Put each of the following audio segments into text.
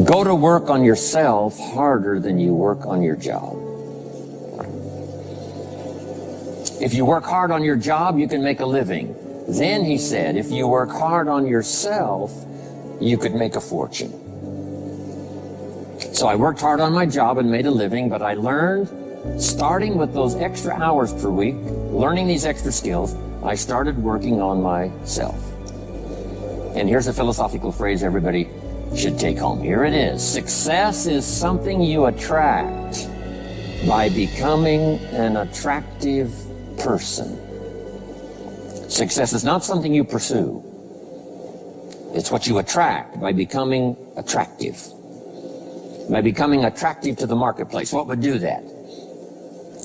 Go to work on yourself harder than you work on your job. If you work hard on your job, you can make a living. Then, he said, if you work hard on yourself, you could make a fortune. So I worked hard on my job and made a living, but I learned, starting with those extra hours per week, learning these extra skills, I started working on myself. And here's a philosophical phrase everybody should take home. Here it is. Success is something you attract by becoming an attractive person. Success is not something you pursue. It's what you attract by becoming attractive. By becoming attractive to the marketplace. What would do that?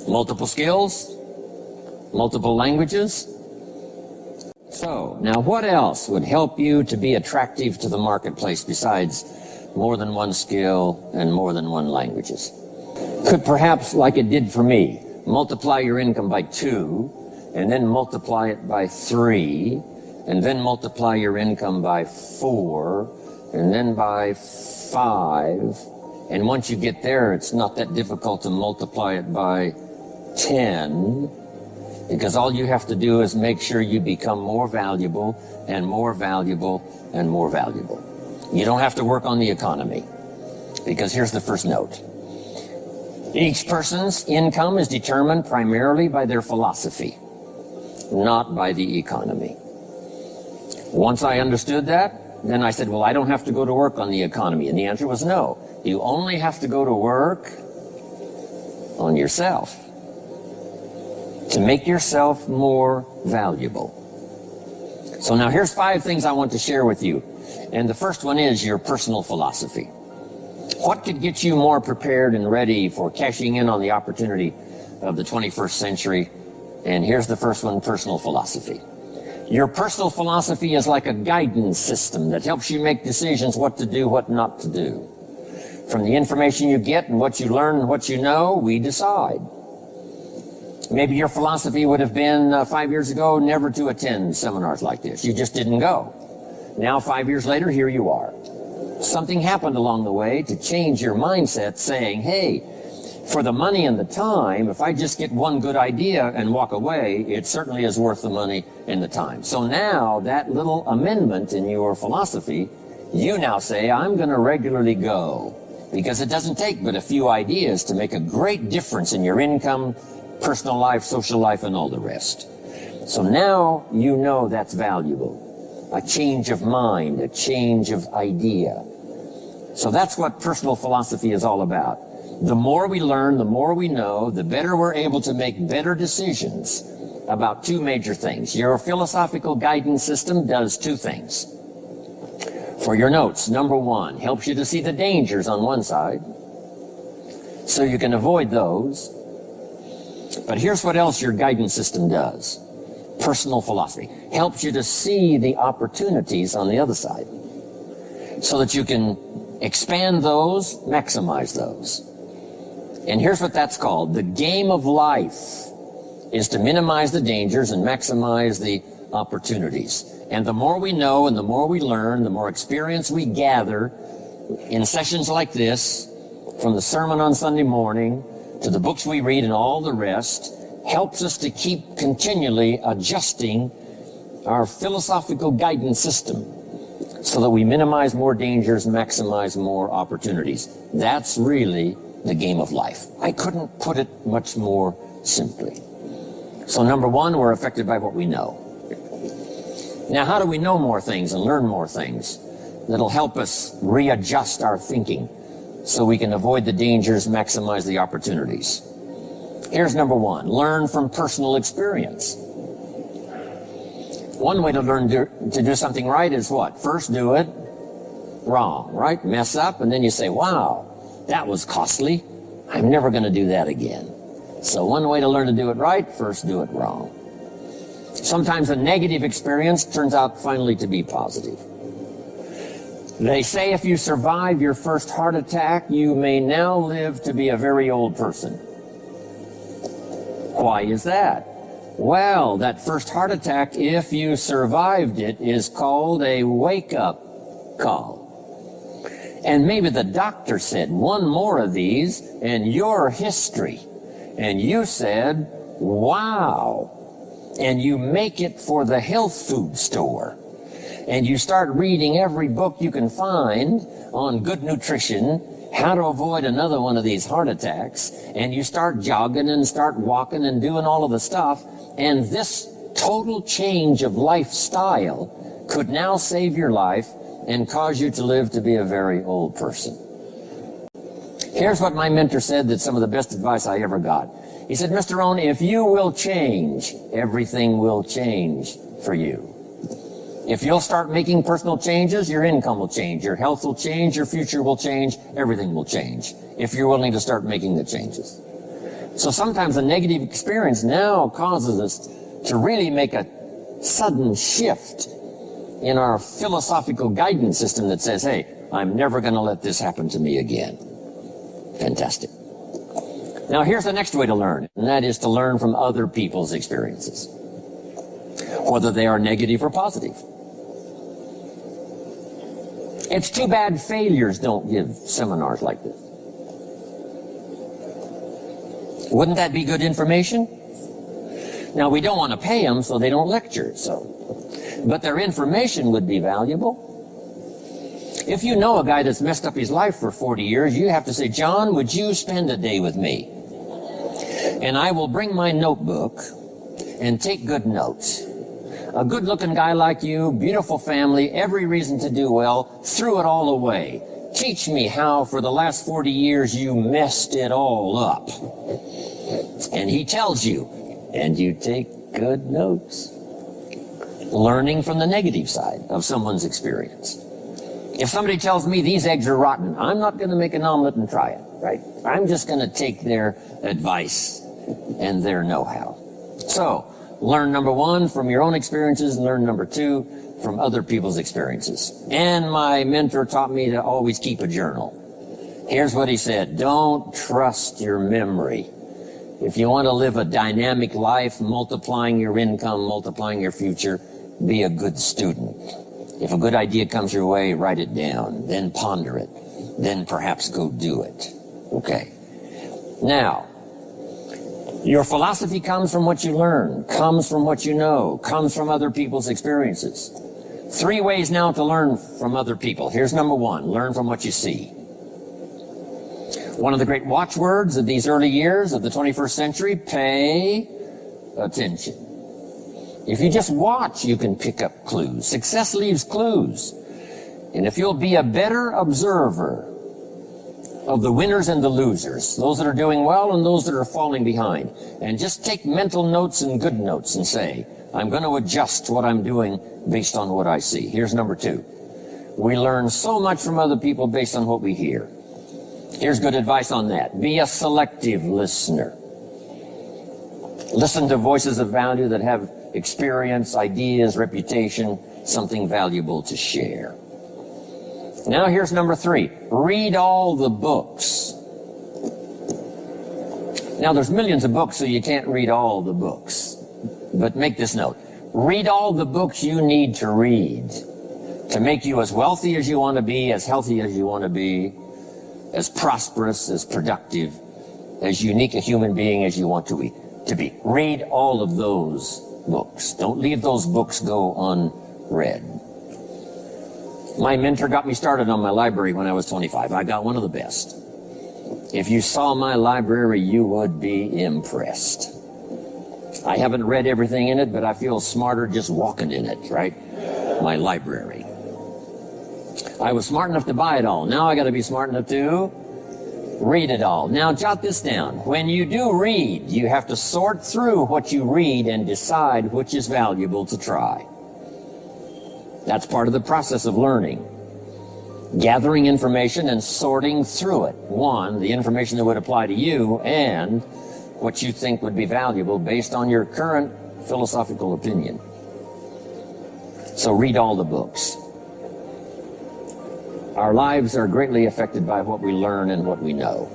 Multiple skills? Multiple languages? So, now what else would help you to be attractive to the marketplace besides more than one skill and more than one languages? Could perhaps, like it did for me, multiply your income by 2, and then multiply it by 3, and then multiply your income by 4, and then by 5, and once you get there, it's not that difficult to multiply it by 10, because all you have to do is make sure you become more valuable and more valuable and more valuable. You don't have to work on the economy, because here's the first note. Each person's income is determined primarily by their philosophy, not by the economy. Once I understood that, then I said, well, I don't have to go to work on the economy. And the answer was no. You only have to go to work on yourself to make yourself more valuable. So now here's 5 things I want to share with you. And the first one is your personal philosophy. What could get you more prepared and ready for cashing in on the opportunity of the 21st century? And here's the first one, personal philosophy. Your personal philosophy is like a guidance system that helps you make decisions what to do, what not to do. From the information you get and what you learn and what you know, we decide. Maybe your philosophy would have been 5 years ago never to attend seminars like this. You just didn't go. Now 5 years later, here you are. Something happened along the way to change your mindset, saying, hey, for the money and the time, if I just get one good idea and walk away, it certainly is worth the money and the time. So now that little amendment in your philosophy, you now say, I'm going to regularly go, because it doesn't take but a few ideas to make a great difference in your income, personal life, social life, and all the rest. So now you know that's valuable. A change of mind, a change of idea. So that's what personal philosophy is all about. The more we learn, the more we know, the better we're able to make better decisions about 2 major things. Your philosophical guidance system does 2 things. For your notes, number 1, helps you to see the dangers on one side, so you can avoid those. But here's what else your guidance system does. Personal philosophy helps you to see the opportunities on the other side, so that you can expand those, maximize those. And here's what that's called. The game of life is to minimize the dangers and maximize the opportunities. And the more we know and the more we learn, the more experience we gather in sessions like this, from the sermon on Sunday morning to the books we read and all the rest, helps us to keep continually adjusting our philosophical guidance system so that we minimize more dangers, maximize more opportunities. That's really the game of life. I couldn't put it much more simply. So number one, we're affected by what we know. Now, how do we know more things and learn more things that'll help us readjust our thinking so we can avoid the dangers, maximize the opportunities? Here's number one, learn from personal experience. One way to learn to do something right is what? First do it wrong, right? Mess up, and then you say, wow, that was costly. I'm never going to do that again. So one way to learn to do it right, first do it wrong. Sometimes a negative experience turns out finally to be positive. They say if you survive your first heart attack, you may now live to be a very old person. Why is that? Well, that first heart attack, if you survived it, is called a wake-up call. And maybe the doctor said, one more of these and you're history. And you said, wow. And you make it for the health food store. And you start reading every book you can find on good nutrition, how to avoid another one of these heart attacks. And you start jogging and start walking and doing all of the stuff. And this total change of lifestyle could now save your life and cause you to live to be a very old person. Here's what my mentor said, that's some of the best advice I ever got. He said, Mr. Rohn, if you will change, everything will change for you. If you'll start making personal changes, your income will change, your health will change, your future will change, everything will change, if you're willing to start making the changes. So sometimes a negative experience now causes us to really make a sudden shift in our philosophical guidance system that says, hey, I'm never going to let this happen to me again. Fantastic. Now here's the next way to learn, and that is to learn from other people's experiences, whether they are negative or positive. It's too bad failures don't give seminars like this. Wouldn't that be good information? Now, we don't want to pay them, so they don't lecture, but their information would be valuable. If you know a guy that's messed up his life for 40 years, you have to say, John, would you spend a day with me? And I will bring my notebook and take good notes. A good-looking guy like you, beautiful family, every reason to do well, threw it all away. Teach me how for the last 40 years you messed it all up. And he tells you, and you take good notes. Learning from the negative side of someone's experience. If somebody tells me these eggs are rotten, I'm not going to make an omelet and try it, right? I'm just going to take their advice and their know-how. So, learn number one from your own experiences, and learn number two from other people's experiences. And my mentor taught me to always keep a journal. Here's what he said, don't trust your memory. If you want to live a dynamic life, multiplying your income, multiplying your future, be a good student. If a good idea comes your way, write it down, then ponder it, then perhaps go do it. Okay. Now, your philosophy comes from what you learn, comes from what you know, comes from other people's experiences. 3 ways now to learn from other people. Here's number one, learn from what you see. One of the great watchwords of these early years of the 21st century, pay attention. If you just watch, you can pick up clues. Success leaves clues. And if you'll be a better observer of the winners and the losers, those that are doing well and those that are falling behind, and just take mental notes and good notes and say, I'm going to adjust what I'm doing based on what I see. Here's number 2. We learn so much from other people based on what we hear. Here's good advice on that. Be a selective listener. Listen to voices of value that have experience, ideas, reputation, something valuable to share. Now here's number 3. Read all the books. Now there's millions of books, so you can't read all the books. But make this note. Read all the books you need to read to make you as wealthy as you want to be, as healthy as you want to be, as prosperous, as productive, as unique a human being as you want to be. Read all of those books. Don't leave those books go unread. My mentor got me started on my library when I was 25. I got one of the best. If you saw my library, you would be impressed. I haven't read everything in it, but I feel smarter just walking in it, right? My library. I was smart enough to buy it all. Now I got to be smart enough to read it all. Now jot this down. When you do read, you have to sort through what you read and decide which is valuable to try. That's part of the process of learning. Gathering information and sorting through it. One, the information that would apply to you, and what you think would be valuable based on your current philosophical opinion. So read all the books. Our lives are greatly affected by what we learn and what we know.